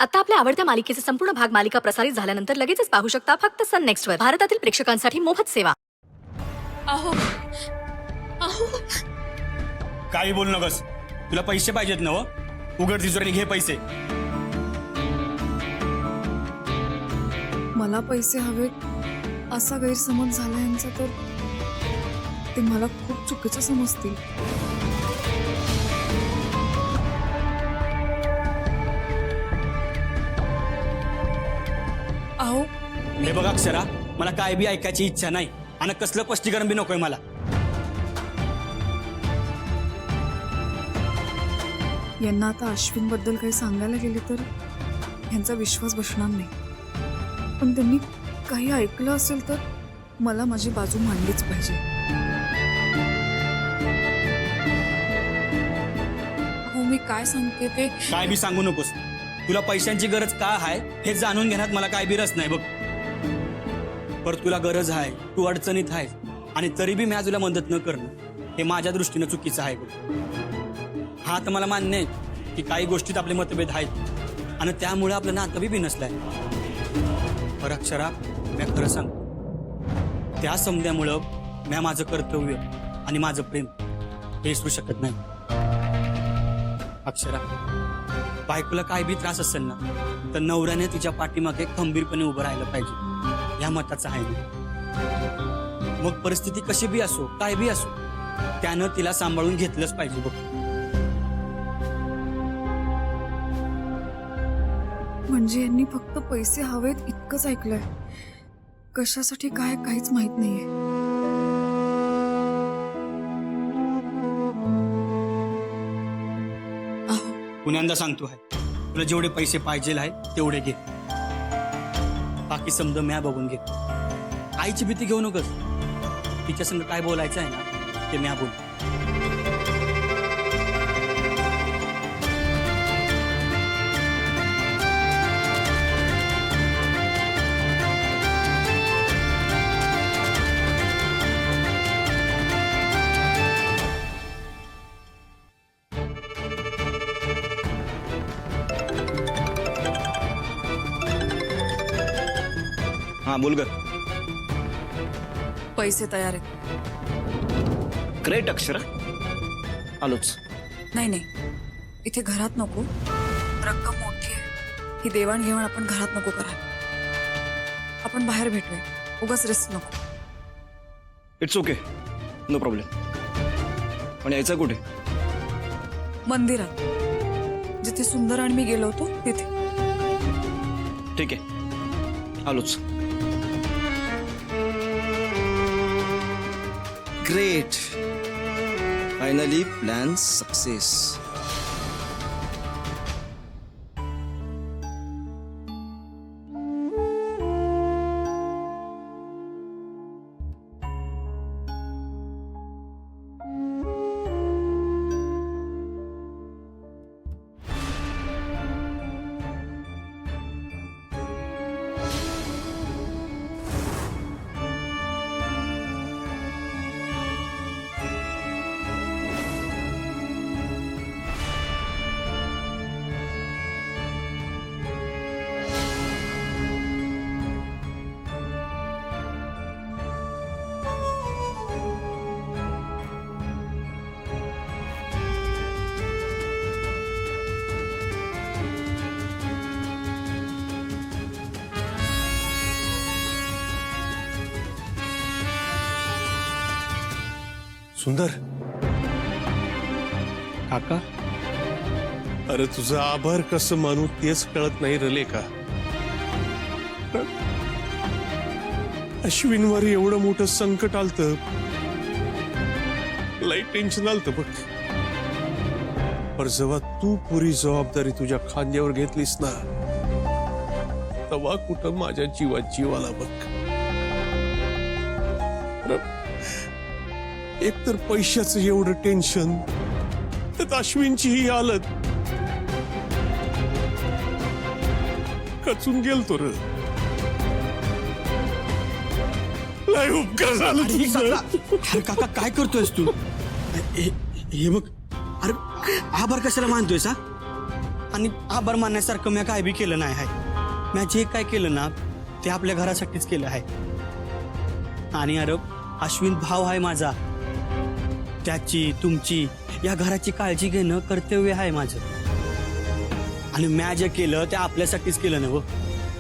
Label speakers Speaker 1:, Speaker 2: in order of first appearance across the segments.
Speaker 1: आता आपल्या आवडत्या मालिकेचे संपूर्ण भाग मालिका प्रसारित झाल्यानंतर लगेचच पाहू शकता फक्त सन नेक्स्ट वर. भारतातील प्रेक्षकांसाठी मोफत सेवा.
Speaker 2: अहो अहो
Speaker 3: काही बोल नकस. तुला पैसे पाहिजेत ना? उघड तिजोरी घे पैसे.
Speaker 4: मला पैसे हवेत असा गैरसमज झाला यांचा, तर ते मला खूप चुकीचं समजतील. अहो
Speaker 3: हे बघ अक्षरा, मला काय बी ऐकायची इच्छा नाही आणि कसलं स्पष्टीकरण बी नकोय मला.
Speaker 4: यांना आता अश्विन बद्दल काही सांगायला गेले तर यांचा विश्वास बसणार नाही. पण त्यांनी काही ऐकलं असेल तर मला माझी बाजू मांडलीच पाहिजे.
Speaker 2: हो मी काय सांगते ते
Speaker 3: काय बी सांगू नकोस. तुला पैशांची गरज का आहे हे जाणून घेण्यात मला काय बी रस नाही बघ. पर तुला गरज आहे, तू अडचणीत आहेस आणि तरी बी मी तुला मदत न करणं हे माझ्या दृष्टीनं चुकीचं आहे बघ. हा तर मला मान्य आहे की काही गोष्टीत आपले मतभेद आहेत आणि त्यामुळे आपलं नातं बी बिनसलंय. पर अक्षरा, मी खरं सांग, त्या समद्यामुळं मी माझं कर्तव्य आणि माझं प्रेम हे विसरू शकत नाही. अक्षरा, बायकोला काय बी त्रास असेल ना तर नवऱ्याने तिच्या पाठीमागे खंबीरपणे उभं राहायला पाहिजे, या मताचं आहे मी. मग परिस्थिती कशी बी असो, काय बी असो, त्यानं तिला सांभाळून घेतलंच पाहिजे बघ.
Speaker 4: म्हणजे यांनी फक्त पैसे हवेत इतकंच ऐकलंय. कशासाठी काय काहीच माहित नाहीये.
Speaker 3: पुण्यांदा सांगतो आहे, तुला जेवढे पैसे पाहिजे आहे तेवढे घे. बाकी समज म्या बघून घे. आईची भीती घेऊ नकोस. तिच्या संग काय बोलायचं आहे ना ते म्या बोल.
Speaker 5: हाँ बोल ग.
Speaker 4: पैसे तयार आहेत.
Speaker 5: ग्रेट अक्षरा, आलोच.
Speaker 4: नाही नाही, इथे घरात नको. रक्कम मोठी आहे. ही देवाणघेवाण आपण घरात नको करा. आपण बाहेर भेटूया. उगाच रिस्क नको.
Speaker 5: It's okay, no problem. पण यायचं कुठे?
Speaker 4: मंदिरात, जिथे सुंदर आणि मी गेलो होतो तिथे.
Speaker 5: ठीक आहे, आलोच. Great, finally plan success.
Speaker 6: सुंदर,
Speaker 3: काका,
Speaker 6: अरे तुझं आभार कसं मानू तेच कळत नाही रले का? अश्विनवर एवढं मोठं संकट आलतं, लई टेन्शन आलतं बघ. पर जेव्हा तू पुरी जबाबदारी तुझ्या खांद्यावर घेतलीस ना, तेव्हा कुठं माझ्या जीवात जीव आला बघ. एक तर पैशाचं एवढं टेन्शन, त्यात अश्विनची ही हालत. खचून गेलतो र. लय उपकार झालं तुझं.
Speaker 3: अरे काका, काय करतोयस तू? हे बघ, अरे आभार कशाला मानतोयस? हा, आणि आभार मानण्यासारखं मी काय बी केलं नाही आहे. मी जे काय केलं ना ते आपल्या घरासाठीच केलं आहे. आणि अरे अश्विन भाव आहे माझा, त्याची तुमची या घराची काळजी घेणं कर्तव्य आहे माझं. आणि मी जे केलं ते आपल्यासाठीच केलं ना हो.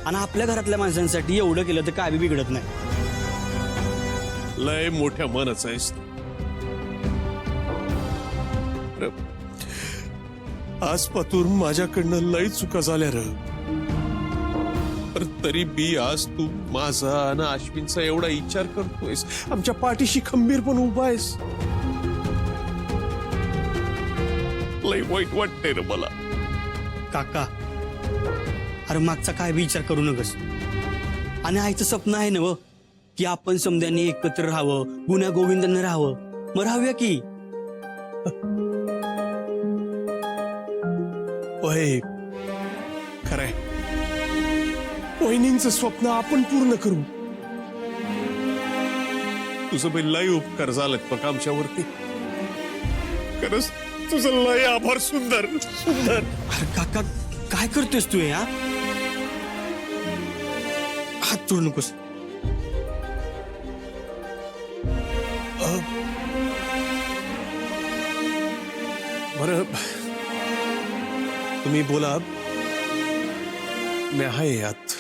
Speaker 3: आणि आपल्या घरातल्या माणसांसाठी एवढं केलं तर काय बी बिघडत नाही.
Speaker 6: लय मोठ्या मनाचा आहेस तू. अरे, आजपासून माझ्याकडनं लय चुका झाल्या र. पर तरी बी आज तू माझा आणि अश्विनचा एवढा विचार करतोयस, आमच्या पाठीशी खंबीर पण उभा आहेस. लय वाईट वाटतंय रे मला.
Speaker 3: काका अरे मागचा काय बी विचार करू नकस. आणि आईचं स्वप्न आहे ना व की आपण समद्यांनी एकत्र राहावं, गुन्ह्या गोविंदांना राहावं. मग राहूया की.
Speaker 6: होय खरंय, वहिनींचं स्वप्न आपण पूर्ण करू. तुझं बाई लय उपकार झालेत बघ आमच्यावरती. खरंच तुझं लय आभार. सुंदर सुंदर.
Speaker 3: अरे काका काय करतोयस तू हे, हा? हात तोडू नकोस.
Speaker 6: बरं तुम्ही बोला, मी आहे यात.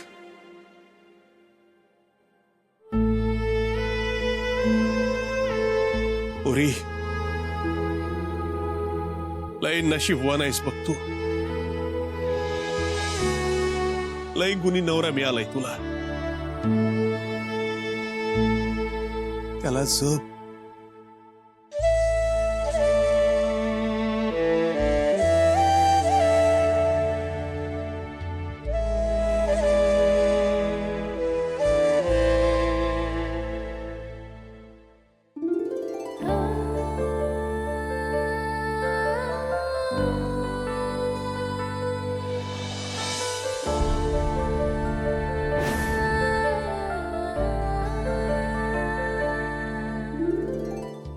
Speaker 6: पोरी लय नशीबवान आहेस बघ तू. लय गुणी नवरा मिळालाय तुला. त्याला जप.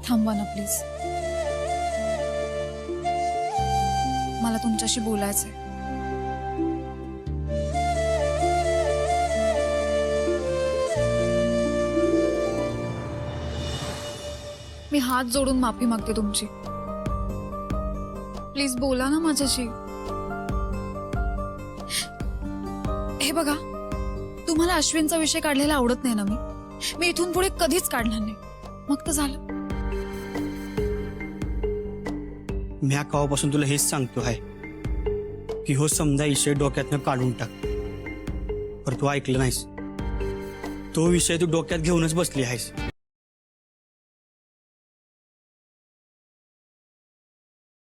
Speaker 2: थांबवा ना प्लीज, मला तुमच्याशी बोलायचंय. मी हात जोडून माफी मागते तुमची. प्लीज बोला ना माझ्याशी. हे बघा, तुम्हाला अश्विनचा विषय काढलेला आवडत नाही ना. मी इथून पुढे कधीच काढणार नाही. मग तर झालं.
Speaker 3: मी कावापासून तुला हेच सांगतो आहे की हो समजा विषय डोक्यातनं काढून टाक. पर तू ऐकलं नाहीस. तो विषय तू डोक्यात घेऊनच बसली आहेस.